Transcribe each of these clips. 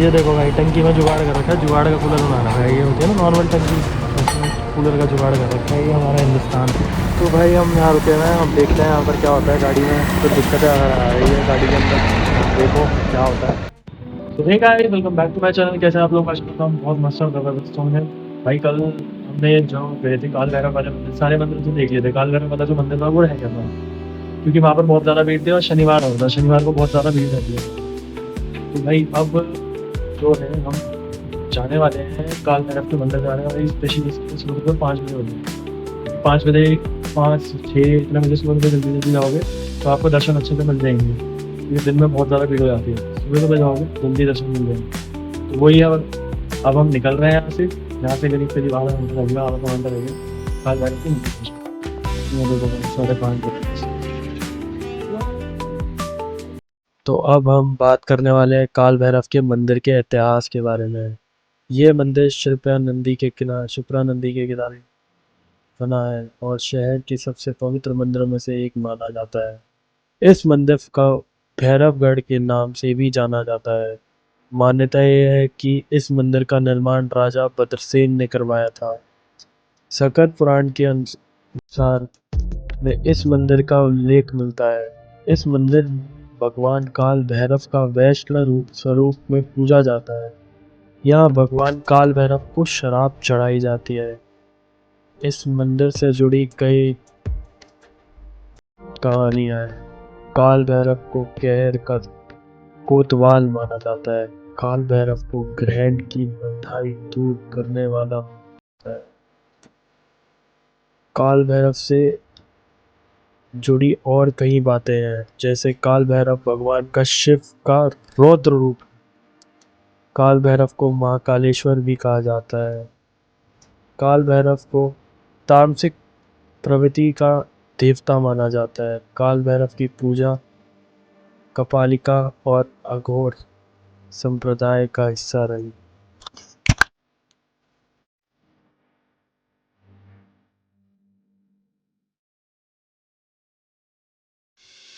ये देखो भाई, टंकी में जुगाड़ कर रखा है, जुगाड़ का कूलर बना रखा है। ये होती है ना नॉर्मल टंकी, उसमें कूलर का जुगाड़ कर रखा है। ये हमारा हिंदुस्तान। तो भाई हम यहाँ रुके हुए हैं, हम देखते हैं यहाँ पर क्या होता है गाड़ी में। तो दिक्कतें अगर आ रही है गाड़ी के अंदर, देखो क्या होता है। तो hey guys, welcome back to my channel. कैसे हैं आप लोग? आज हम बहुत मस्त और ज़बरदस्त होंगे भाई। कल हमने जो गए थे काल भैरव वाले मंदिर, सारे मंदिर तो देख लिए थे। काल भैरव वाला जो मंदिर था वो रह गया था, क्योंकि वहाँ पर बहुत ज़्यादा भीड़ थी और शनिवार होता है, शनिवार को बहुत ज़्यादा भीड़ रहती है। तो भाई अब जो है हम जाने वाले हैं काल भैरव के मंदिर जा रहे हैं भाई। स्पेशली सुबह को 5 बजे होगी, 5 बजे 5-6 इतना बजे सुबह जल्दी जल्दी जाओगे तो आपको दर्शन अच्छे से मिल जाएंगे, क्योंकि दिन में बहुत ज़्यादा भीड़ हो जाती है। सुबह सुबह जाओगे जल्दी दर्शन मिल जाएंगे। तो वही अब हम निकल रहे हैं यहाँ से करीब करीब आधा घंटा लगेगा, आधा घंटा लगेगा काल भैरव के मंदिर। 5:30 बजे। तो अब हम बात करने वाले हैं काल भैरव के मंदिर के इतिहास के बारे में। ये मंदिर शिप्रा नदी के किनारे बना है और शहर के सबसे पवित्र मंदिरों में से एक माना जाता है। इस मंदिर का भैरवगढ़ के नाम से भी जाना जाता है। मान्यता यह है कि इस मंदिर का निर्माण राजा भद्रसेन ने करवाया था। सकट पुराण के अनुसार में इस मंदिर का उल्लेख मिलता है। इस मंदिर भगवान काल भैरव का वैष्णव स्वरूप में पूजा जाता है। यहाँ भगवान काल भैरव को शराब चढ़ाई जाती है। इस मंदिर से जुड़ी कई कहानियां हैं। काल भैरव को कहर का कोतवाल माना जाता है। काल भैरव को ग्रहण की बंधाई दूर करने वाला होता है। काल भैरव से जुड़ी और कई बातें हैं, जैसे काल भैरव भगवान का शिव का रौद्र रूप। काल भैरव को महाकालेश्वर भी कहा जाता है। काल भैरव को तामसिक प्रवृत्ति का देवता माना जाता है। काल भैरव की पूजा कपालिका और अघोर संप्रदाय का हिस्सा रही।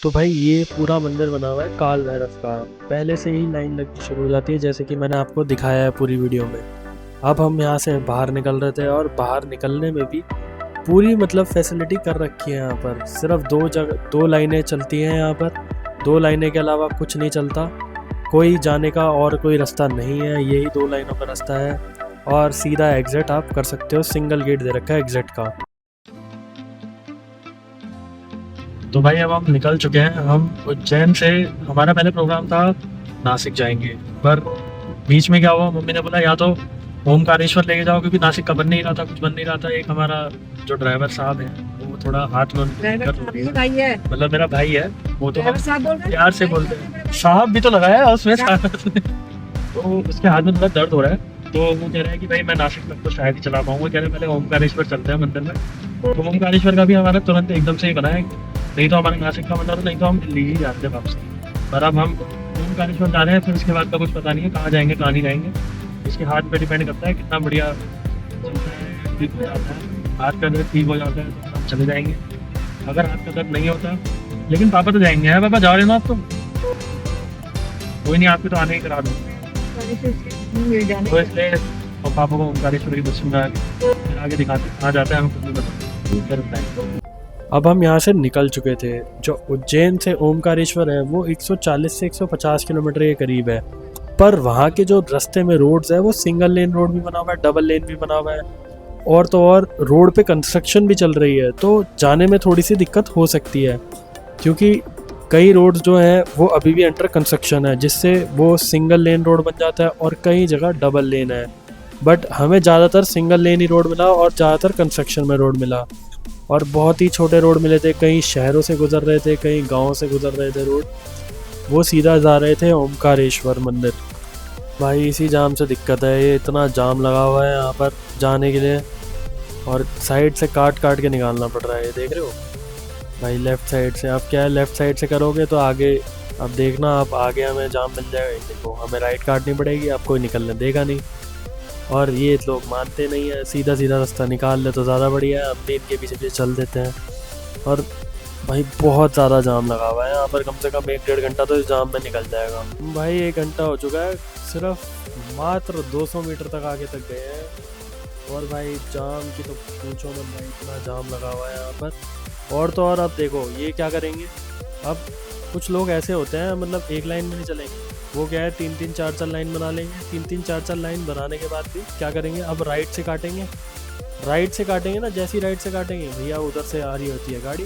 तो भाई ये पूरा मंदिर बना हुआ है काल भैरव का। पहले से ही लाइन लगनी शुरू हो जाती है, जैसे कि मैंने आपको दिखाया है पूरी वीडियो में। अब हम यहाँ से बाहर निकल रहे थे और बाहर निकलने में भी पूरी मतलब फैसिलिटी कर रखी है। यहाँ पर सिर्फ 2 लाइनें चलती हैं। यहाँ पर 2 लाइनें के अलावा कुछ नहीं चलता। कोई जाने का और कोई रास्ता नहीं है, यही 2 लाइनों का रास्ता है और सीधा एग्जिट आप कर सकते हो। सिंगल गेट दे रखा है एग्जिट का। तो भाई अब हम निकल चुके हैं। हम उज्जैन से, हमारा पहले प्रोग्राम था नासिक जाएंगे, पर बीच में क्या हुआ, मम्मी ने बोला या तो ओमकारेश्वर लेके जाओ, क्योंकि नासिक का बन नहीं रहा था, कुछ बन नहीं रहा था। एक हमारा जो ड्राइवर साहब है वो थोड़ा हाथ में मतलब मेरा भाई है, वो तो हम प्यार से बोलते हैं, साहब भी तो लगाया है उसमें तो उसके हाथ में थोड़ा दर्द हो रहा है। तो वो कह रहा है कि भाई मैं नासिक तक तो शायद ही चला पाऊंगा। कह रहे पहले ओमकारेश्वर चलते हैं मंदिर में। तो ओमकारेश्वर का भी हमारा तुरंत एकदम से ही बना है, नहीं तो हमारा नासिक का मंदिर, नहीं तो हम दिल्ली ही जाते हैं वापस। पर अब हम ओमकारेश्वर जा रहे हैं, फिर उसके बाद का कुछ पता नहीं है कहाँ जाएंगे कहाँ नहीं जाएंगे। इसके हाथ पे डिपेंड करता है कितना बढ़िया चलता है, ठीक हो जाता है। हाथ का दर्द ठीक हो जाता है तो हम चले जाएंगे। अगर हाथ का दर्द नहीं होता, लेकिन पापा तो जाएंगे। है पापा, जा रहे हो ना आप? तो कोई नहीं, आपको तो आने ही करा दो। तो इसलिए और पापा को ओमकारेश्वर के दर्शन करा के फिर आगे दिखाते कहाँ जाता है, हमें खुद नहीं पता। अब हम यहाँ से निकल चुके थे। जो उज्जैन से ओमकारेश्वर है वो 140 से 150 किलोमीटर के करीब है, पर वहाँ के जो रास्ते में रोड्स है वो सिंगल लेन रोड भी बना हुआ है, डबल लेन भी बना हुआ है, और तो और रोड पे कंस्ट्रक्शन भी चल रही है। तो जाने में थोड़ी सी दिक्कत हो सकती है, क्योंकि कई रोड्स जो हैं वो अभी भी अंडर कंस्ट्रक्शन है, जिससे वो सिंगल लेन रोड बन जाता है और कई जगह डबल लेन है। बट हमें ज़्यादातर सिंगल लेन ही रोड मिला और ज़्यादातर कंस्ट्रक्शन में रोड मिला, और बहुत ही छोटे रोड मिले थे। कई शहरों से गुजर रहे थे, कई गाँव से गुजर रहे थे रोड। वो सीधा जा रहे थे ओमकारेश्वर मंदिर। भाई इसी जाम से दिक्कत है, ये इतना जाम लगा हुआ है यहाँ पर जाने के लिए, और साइड से काट काट के निकालना पड़ रहा है। ये देख रहे हो भाई, लेफ़्ट साइड से। अब क्या है, लेफ़्ट साइड से करोगे तो आगे, अब देखना आप आगे हमें जाम मिल जाएगा। देखो हमें राइट काटनी पड़ेगी, अब कोई निकलने देगा नहीं। और ये लोग मानते नहीं है, सीधा सीधा रास्ता निकाल ले तो ज़्यादा बढ़िया है। अपने इनके पीछे पीछे चल देते हैं। और भाई बहुत ज़्यादा जाम लगा हुआ है यहाँ पर, कम से कम 1-1.5 घंटा तो इस जाम में निकल जाएगा। भाई 1 घंटा हो चुका है, सिर्फ मात्र 200 मीटर तक आगे तक गए हैं और भाई जाम की तो पूछो मत भाई, इतना जाम लगा हुआ है यहाँ पर। और तो और अब देखो ये क्या करेंगे, अब कुछ लोग ऐसे होते हैं मतलब एक लाइन में नहीं चलेंगे, वो क्या है 3-3 4-4 लाइन बना लेंगे। 3-3 4-4 लाइन बनाने के बाद भी क्या करेंगे, अब राइट से काटेंगे। राइट से काटेंगे ना, जैसी राइट से काटेंगे भैया उधर से आ रही होती है गाड़ी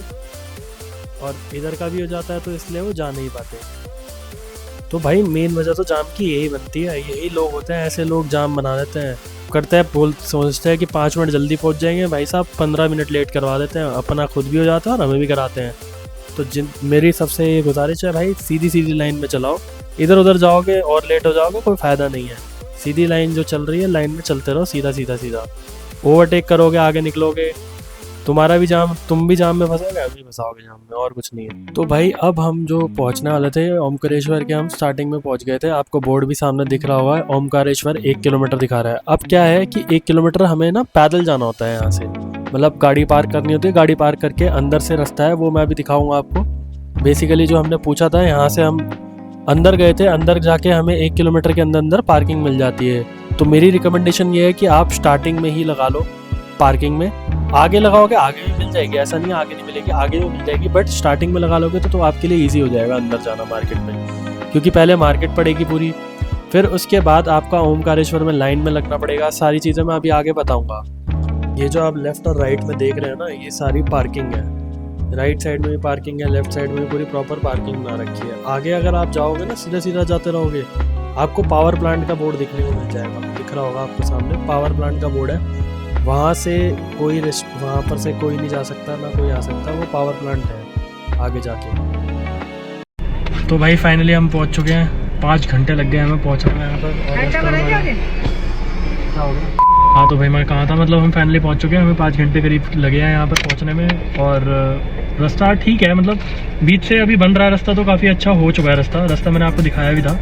और इधर का भी हो जाता है, तो इसलिए वो जा नहीं पाते। तो भाई मेन वजह तो जाम की यही बनती है, यही लोग होते हैं, ऐसे लोग जाम बना देते हैं, करते हैं बोल सोचते हैं कि 5 मिनट जल्दी पहुंच जाएंगे, भाई साहब 15 मिनट लेट करवा देते हैं, अपना खुद भी हो जाता है और हमें भी कराते हैं। तो मेरी सबसे ये गुजारिश है भाई, सीधी सीधी लाइन में चलाओ, इधर उधर जाओगे और लेट हो जाओगे कोई फ़ायदा नहीं है। सीधी लाइन जो चल रही है लाइन में चलते रहो, सीधा सीधा सीधा। ओवरटेक करोगे आगे निकलोगे, तुम्हारा भी जाम, तुम भी जाम में फंसोगे, हम भी फंसाओगे जाम में, और कुछ नहीं है। तो भाई अब हम जो पहुंचने वाले थे ओमकारेश्वर के, हम स्टार्टिंग में पहुंच गए थे। आपको बोर्ड भी सामने दिख रहा होगा, ओमकारेश्वर 1 किलोमीटर दिखा रहा है। अब क्या है कि 1 किलोमीटर हमें ना पैदल जाना होता है यहाँ से, मतलब गाड़ी पार्क करनी होती है, गाड़ी पार्क करके अंदर से रास्ता है, वो मैं अभी दिखाऊंगा आपको। बेसिकली जो हमने पूछा था, यहाँ से हम अंदर गए थे, अंदर जाके हमें 1 किलोमीटर के अंदर अंदर पार्किंग मिल जाती है। तो मेरी रिकमेंडेशन ये है कि आप स्टार्टिंग में ही लगा लो पार्किंग में। आगे लगाओगे आगे भी मिल जाएगी, ऐसा नहीं आगे नहीं मिलेगी, आगे भी मिल जाएगी, बट स्टार्टिंग में लगा लोगे तो आपके लिए ईजी हो जाएगा अंदर जाना मार्केट में, क्योंकि पहले मार्केट पड़ेगी पूरी, फिर उसके बाद आपका ओमकारेश्वर में लाइन में लगना पड़ेगा। सारी चीज़ें मैं अभी आगे बताऊँगा। ये जो आप लेफ्ट और राइट में देख रहे हैं ना, ये सारी पार्किंग है। राइट साइड में भी पार्किंग है, लेफ्ट साइड में भी पूरी प्रॉपर पार्किंग बना रखी है। आगे अगर आप जाओगे ना, सीधा सीधा जाते रहोगे, आपको पावर प्लांट का बोर्ड दिखने को मिल जाएगा, दिख रहा होगा आपके सामने, पावर प्लांट का बोर्ड है। वहाँ से वहाँ पर से कोई नहीं जा सकता, ना कोई आ सकता, वो पावर प्लांट है आगे जाके। तो भाई फाइनली हम पहुंच चुके हैं, 5 घंटे लग गए हमें पहुंचने में यहाँ पर। क्या हो गया? हाँ तो भाई मैं कहा था, मतलब हम फाइनली पहुंच चुके हैं, हमें 5 घंटे करीब लगे हैं यहाँ पर पहुंचने में। और रास्ता ठीक है, मतलब बीच से अभी बन रहा है रास्ता, तो काफ़ी अच्छा हो चुका है रास्ता मैंने आपको दिखाया भी था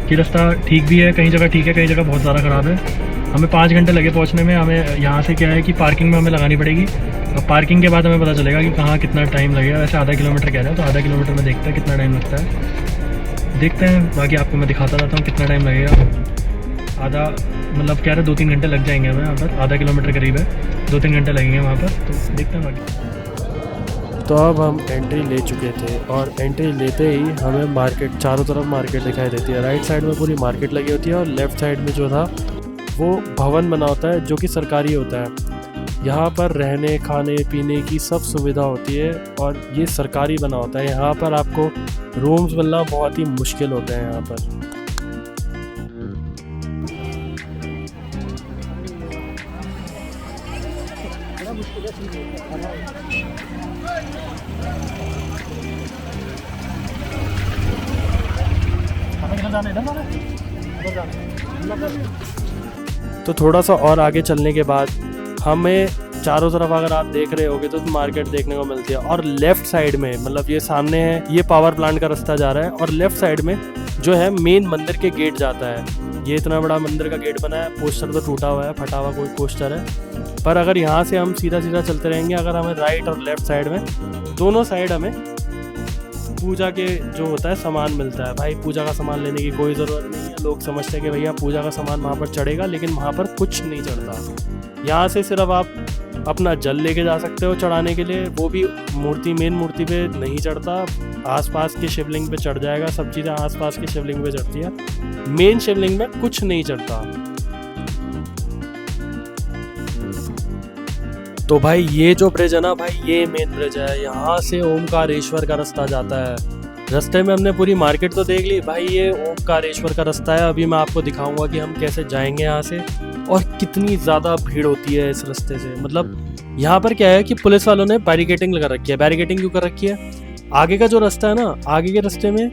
कि रास्ता ठीक भी है, कई जगह ठीक है, कई जगह बहुत ज़्यादा ख़राब है। हमें 5 घंटे लगे पहुंचने में। हमें यहाँ से क्या है कि पार्किंग में हमें लगानी पड़ेगी, और पार्किंग के बाद हमें पता चलेगा कि कहाँ कितना टाइम लगेगा। वैसे आधा किलोमीटर कह रहे हैं, तो आधा किलोमीटर में देखते हैं कितना टाइम लगता है, देखते हैं। बाकी आपको मैं दिखाता रहता हूँ कितना टाइम लगेगा। आधा मतलब कह रहे 2-3 घंटे लग जाएंगे हमें यहाँ पर, आधा किलोमीटर करीब है, 2-3 घंटे लगेंगे वहाँ पर, तो देखते हैं बाकी। तो अब हम एंट्री ले चुके थे और एंट्री लेते ही हमें मार्केट, चारों तरफ मार्केट दिखाई देती है। राइट साइड में पूरी मार्केट लगी होती है और लेफ़्ट साइड में जो था वो भवन बना होता है, जो कि सरकारी होता है। यहाँ पर रहने खाने पीने की सब सुविधा होती है और ये सरकारी बना होता है। यहाँ पर आपको रूम्स मिलना बहुत ही मुश्किल होते हैं यहाँ पर। तो थोड़ा सा और आगे चलने के बाद हमें चारों तरफ अगर आप देख रहे होगे तो मार्केट देखने को मिलती है। और लेफ्ट साइड में, मतलब ये सामने है, ये पावर प्लांट का रास्ता जा रहा है, और लेफ्ट साइड में जो है मेन मंदिर के गेट जाता है। ये इतना बड़ा मंदिर का गेट बना है, पोस्टर तो टूटा हुआ है, फटा हुआ कोई पोस्टर है। पर अगर यहाँ से हम सीधा सीधा चलते रहेंगे, अगर हमें राइट और लेफ्ट साइड में दोनों साइड हमें पूजा के जो होता है सामान मिलता है। भाई पूजा का सामान लेने की कोई ज़रूरत नहीं है। लोग समझते हैं कि भैया पूजा का सामान वहाँ पर चढ़ेगा, लेकिन वहाँ पर कुछ नहीं चढ़ता। यहाँ से सिर्फ आप अपना जल लेके जा सकते हो चढ़ाने के लिए, वो भी मूर्ति, मेन मूर्ति पे नहीं चढ़ता, आसपास के शिवलिंग पे चढ़ जाएगा। सब चीज़ें आसपास के शिवलिंग पे चढ़ती है, मेन शिवलिंग में कुछ नहीं चढ़ता। तो भाई ये जो ब्रिज है ना भाई, ये मेन ब्रिज है, यहाँ से ओमकारेश्वर का रास्ता जाता है। रास्ते में हमने पूरी मार्केट तो देख ली भाई, ये ओमकारेश्वर का रास्ता है। अभी मैं आपको दिखाऊंगा कि हम कैसे जाएंगे यहाँ से और कितनी ज़्यादा भीड़ होती है इस रास्ते से। मतलब यहाँ पर क्या है कि पुलिस वालों ने बैरिकेडिंग लगा रखी है। बैरिकेडिंग क्यों कर रखी है? आगे का जो रास्ता है ना, आगे के रास्ते में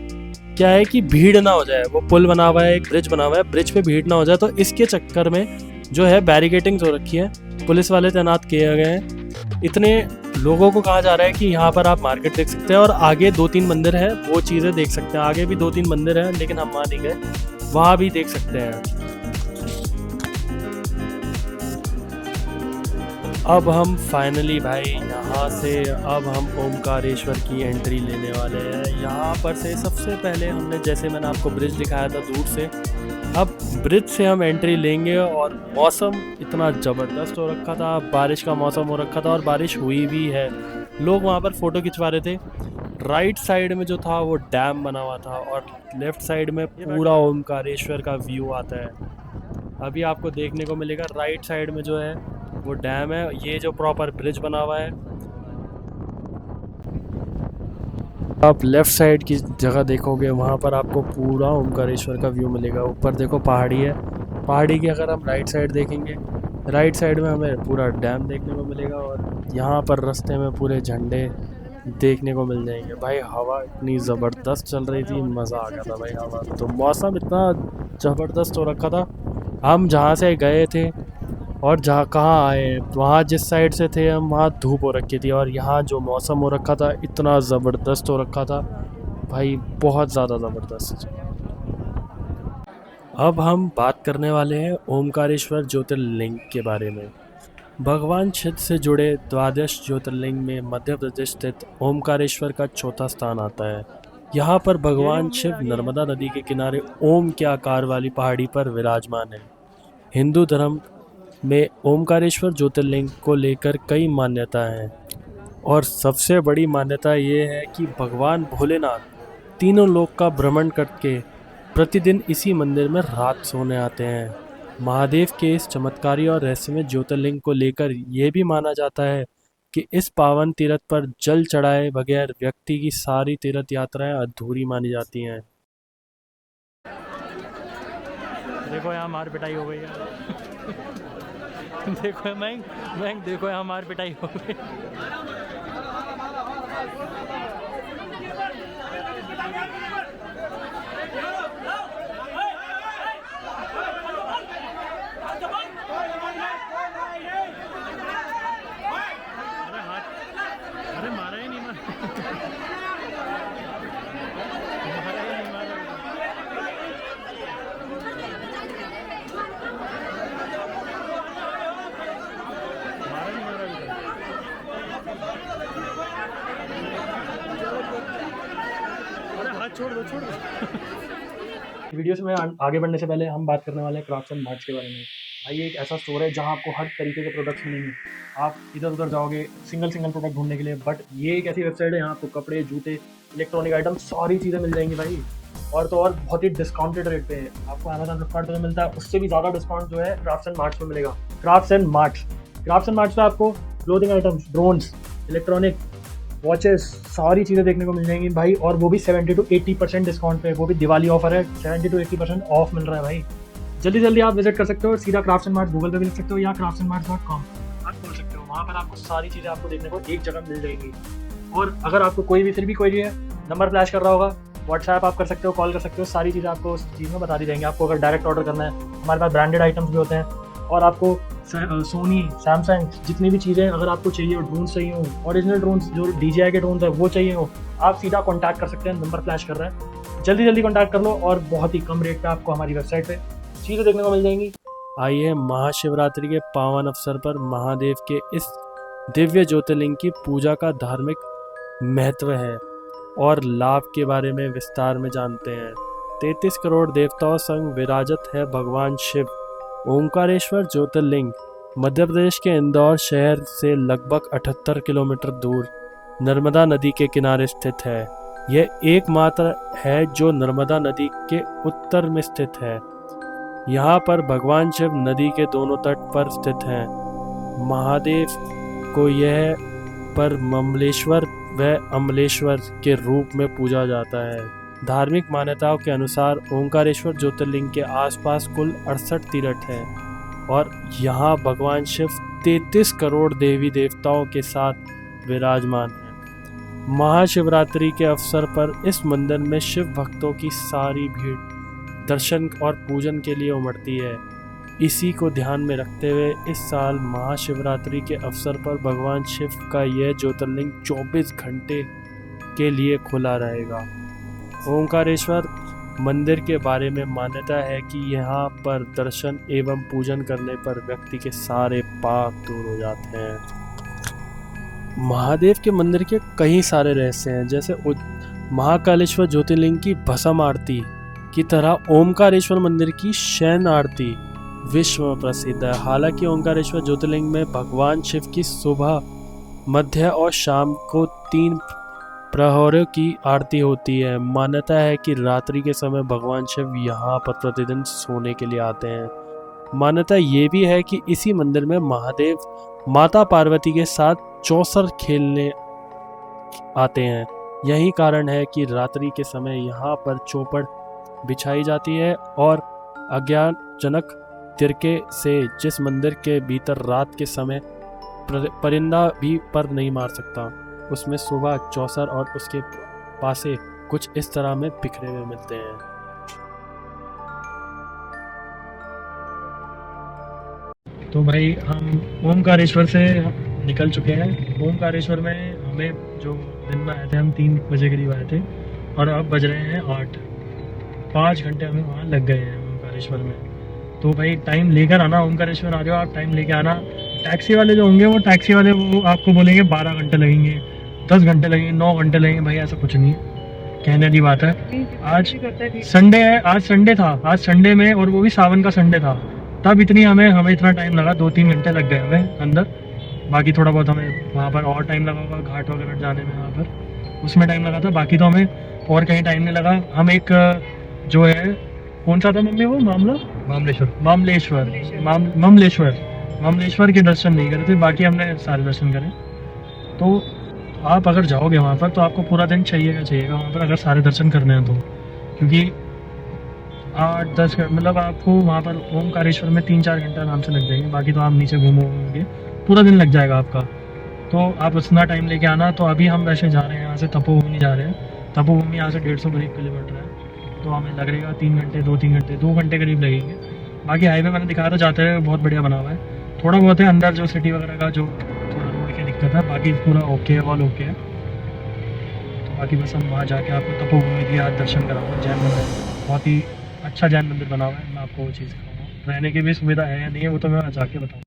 क्या है कि भीड़ ना हो जाए। वो पुल बना हुआ है, एक ब्रिज बना हुआ है, ब्रिज पे भीड़ ना हो जाए, तो इसके चक्कर में जो है बैरिकेडिंग हो रखी है, पुलिस वाले तैनात किए गए हैं। इतने लोगों को कहा जा रहा है कि यहाँ पर आप मार्केट देख सकते हैं और आगे 2-3 मंदिर है, वो चीज़ें देख सकते हैं। आगे भी 2-3 मंदिर हैं, लेकिन हम वहाँ नहीं गए, वहाँ भी देख सकते हैं। अब हम फाइनली भाई यहाँ से अब हम ओमकारेश्वर की एंट्री लेने वाले हैं। यहाँ पर से सबसे पहले हमने, जैसे मैंने आपको ब्रिज दिखाया था दूर से, अब ब्रिज से हम एंट्री लेंगे। और मौसम इतना ज़बरदस्त हो रखा था, बारिश का मौसम हो रखा था और बारिश हुई भी है। लोग वहाँ पर फ़ोटो खिंचवा रहे थे। राइट साइड में जो था वो डैम बना हुआ था और लेफ्ट साइड में पूरा ओमकारेश्वर का व्यू आता है। अभी आपको देखने को मिलेगा राइट साइड में जो है वो डैम है, ये जो प्रॉपर ब्रिज बना हुआ है। आप लेफ्ट साइड की जगह देखोगे वहाँ पर आपको पूरा ओमकारेश्वर का व्यू मिलेगा। ऊपर देखो पहाड़ी है, पहाड़ी की अगर हम राइट साइड देखेंगे, राइट साइड में हमें पूरा डैम देखने को मिलेगा और यहाँ पर रास्ते में पूरे झंडे देखने को मिल जाएंगे। भाई हवा इतनी ज़बरदस्त चल रही थी, मज़ा आ गया था भाई हवा। तो मौसम इतना ज़बरदस्त हो रखा था। हम जहाँ से गए थे और जहाँ कहाँ आए, वहाँ जिस साइड से थे हम, वहाँ धूप हो रखी थी और यहाँ जो मौसम हो रखा था इतना ज़बरदस्त हो रखा था भाई, बहुत ज़्यादा ज़बरदस्त। अब हम बात करने वाले हैं ओमकारेश्वर ज्योतिर्लिंग के बारे में। भगवान शिव से जुड़े द्वादश ज्योतिर्लिंग में मध्य प्रदेश स्थित ओमकारेश्वर का चौथा स्थान आता है। यहाँ पर भगवान शिव नर्मदा नदी के किनारे ओम के आकार वाली पहाड़ी पर विराजमान है। हिंदू धर्म में ओमकारेश्वर ज्योतिर्लिंग को लेकर कई मान्यताएं हैं और सबसे बड़ी मान्यता ये है कि भगवान भोलेनाथ तीनों लोक का भ्रमण करके प्रतिदिन इसी मंदिर में रात सोने आते हैं। महादेव के इस चमत्कारी और रहस्यमय ज्योतिर्लिंग को लेकर यह भी माना जाता है कि इस पावन तीर्थ पर जल चढ़ाए बगैर व्यक्ति की सारी तीर्थ यात्राएं अधूरी मानी जाती हैं। देखो यहाँ मार पिटाई हो गई है। देखो मैं देखो यहाँ मार पिटाई हो गई। अरे मारा ही नहीं, छोड़ दो। वीडियो से मैं आगे बढ़ने से पहले हम बात करने वाले हैं क्राफ्ट्स एंड मार्ट्स के बारे में। भाई ये एक ऐसा स्टोर है जहाँ आपको हर तरीके के प्रोडक्ट्स मिलेंगे। आप इधर उधर जाओगे सिंगल प्रोडक्ट ढूंढने के लिए, बट ये एक ऐसी वेबसाइट है यहाँ आपको कपड़े, जूते, इलेक्ट्रॉनिक आइटम सारी चीज़ें मिल जाएंगी भाई। और तो और बहुत ही डिस्काउंटेड रेट पे है। आपको अमेजन फ्लिपकार्ट पर मिलता है, उससे भी ज़्यादा डिस्काउंट जो है क्राफ्ट्स एंड मार्ट्स में मिलेगा। क्राफ्ट्स एंड मार्ट्स पे आपको clothing items, drones, electronic, watches, सारी चीज़ें देखने को मिल जाएंगी भाई। और वो भी 70 to 80% डिस्काउंट पे, वो भी दिवाली ऑफर है। 70 to 80% ऑफ मिल रहा है भाई। जल्दी आप विजिट कर सकते हो। सीधा क्राफ्ट्स एंड मार्ट्स गूगल पे भी लिख सकते हो या craftsandmarts.com आप खोल सकते हो। वहाँ पर आपको सारी चीज़ें आपको देखने को एक जगह मिल जाएंगी। और अगर आपको फिर भी कोई है, नंबर फ्लैश कर रहा होगा, व्हाट्सएप आप कर सकते हो, कॉल कर सकते हो, सारी चीज़ें आपको उस चीज़ में बता दी जाएंगी। आपको अगर डायरेक्ट ऑर्डर करना है, हमारे पास ब्रांडेड आइटम्स भी होते हैं। और आपको सोनी, सैमसंग, जितनी भी चीज़ें अगर आपको चाहिए हो, ड्रोन्स चाहिए हो, ओरिजिनल ड्रोन्स जो DJI के ड्रोन्स है वो चाहिए हो, आप सीधा कॉन्टैक्ट कर सकते हैं। नंबर फ्लैश कर रहा है, जल्दी कॉन्टैक्ट कर लो और बहुत ही कम रेट पे आपको हमारी वेबसाइट पे चीज़ें देखने को मिल जाएंगी। आइए महाशिवरात्रि के पावन अवसर पर महादेव के इस दिव्य ज्योतिर्लिंग की पूजा का धार्मिक महत्व है और लाभ के बारे में विस्तार में जानते हैं। 33 करोड़ देवताओं संग विराजत है भगवान शिव। ओमकारेश्वर ज्योतिर्लिंग मध्य प्रदेश के इंदौर शहर से लगभग 78 किलोमीटर दूर नर्मदा नदी के किनारे स्थित है। यह एकमात्र है जो नर्मदा नदी के उत्तर में स्थित है। यहाँ पर भगवान शिव नदी के दोनों तट पर स्थित हैं। महादेव को यह पर ममलेश्वर व अमलेश्वर के रूप में पूजा जाता है। धार्मिक मान्यताओं के अनुसार ओंकारेश्वर ज्योतिर्लिंग के आसपास कुल 68 तीर्थ हैं और यहाँ भगवान शिव 33 करोड़ देवी देवताओं के साथ विराजमान हैं। महाशिवरात्रि के अवसर पर इस मंदिर में शिव भक्तों की सारी भीड़ दर्शन और पूजन के लिए उमड़ती है। इसी को ध्यान में रखते हुए इस साल महाशिवरात्रि के अवसर पर भगवान शिव का यह ज्योतिर्लिंग 24 घंटे के लिए खुला रहेगा। ओंकारेश्वर मंदिर के बारे में मान्यता है कि यहाँ पर दर्शन एवं पूजन करने पर व्यक्ति के सारे पाप दूर हो जाते हैं। महादेव के मंदिर के कई सारे रहस्य हैं, जैसे महाकालेश्वर ज्योतिर्लिंग की भस्म आरती की तरह ओमकारेश्वर मंदिर की शयन आरती विश्व में प्रसिद्ध है। हालांकि ओमकारेश्वर ज्योतिर्लिंग में भगवान शिव की सुबह, मध्य और शाम को 3 प्रहरों की आरती होती है। मान्यता है कि रात्रि के समय भगवान शिव यहाँ पर प्रतिदिन सोने के लिए आते हैं। मान्यता ये भी है कि इसी मंदिर में महादेव माता पार्वती के साथ चौसर खेलने आते हैं। यही कारण है कि रात्रि के समय यहाँ पर चौपड़ बिछाई जाती है और अज्ञानजनक तिरके से जिस मंदिर के भीतर रात के समय परिंदा भी पर नहीं मार सकता, उसमें सुबह चौसर और उसके पासे कुछ इस तरह में बिखरे हुए मिलते हैं। तो भाई हम ओमकारेश्वर से निकल चुके हैं। ओमकारेश्वर में हमें जो दिन में आए थे, हम 3 बजे करीब आए थे और अब बज रहे हैं 8। 5 घंटे हमें वहाँ लग गए हैं ओमकारेश्वर में। तो भाई टाइम लेकर आना, ओमकारेश्वर आ रहे हो आप, टाइम लेके आना। टैक्सी वाले जो होंगे, वो टैक्सी वाले वो आपको बोलेंगे 12 घंटे लगेंगे, 10 घंटे लगेंगे, 9 घंटे लगेंगे। भाई ऐसा कुछ नहीं है, कहने की बात है। आज संडे है, आज संडे था, आज संडे में, और वो भी सावन का संडे था, तब हमें इतना टाइम लगा। 2-3 घंटे लग गए हमें अंदर। बाकी थोड़ा बहुत हमें वहाँ पर और टाइम लगा होगा, घाट वगैरह जाने में, वहाँ पर उसमें टाइम लगा था। बाकी तो हमें और कहीं टाइम नहीं लगा। हम एक जो है, कौन सा था मम्मी वो मामला, मामलेश्वर के दर्शन नहीं करे थे, बाकी हमने सारे दर्शन करे। तो आप अगर जाओगे वहाँ पर तो आपको पूरा दिन चाहिएगा वहाँ पर, अगर सारे दर्शन करने हैं तो, क्योंकि 8-10 मतलब आपको वहाँ पर ओमकारेश्वर में 3-4 घंटे आराम से लग जाएंगे। बाकी तो आप नीचे घूमोगे, पूरा दिन लग जाएगा आपका। तो आप उतना टाइम लेके आना। तो अभी हम वैसे जा रहे हैं, यहाँ से तपोभूमि जा रहे हैं। तपोभूमि यहाँ से 150 किलोमीटर है, तो हमें लगेगा 3 घंटे, 2-3 घंटे, 2 घंटे करीब लगेंगे। बाकी हाईवे मैंने दिखाया था, जाते हुए बहुत बढ़िया बना हुआ है। थोड़ा बहुत है अंदर जो सिटी वगैरह का जो थोड़ा रोड की दिक्कत है, बाकी पूरा ओके है, ऑल ओके है। तो बाकी बस हम वहाँ जाके आपको तपोभूमि की आज दर्शन कराऊंगा। जैन मंदिर, बहुत ही अच्छा जैन मंदिर बना हुआ है। मैं आपको वो चीज़ दिखाऊंगा। रहने की भी सुविधा है या नहीं है वो तो मैं जाके बताऊँगा।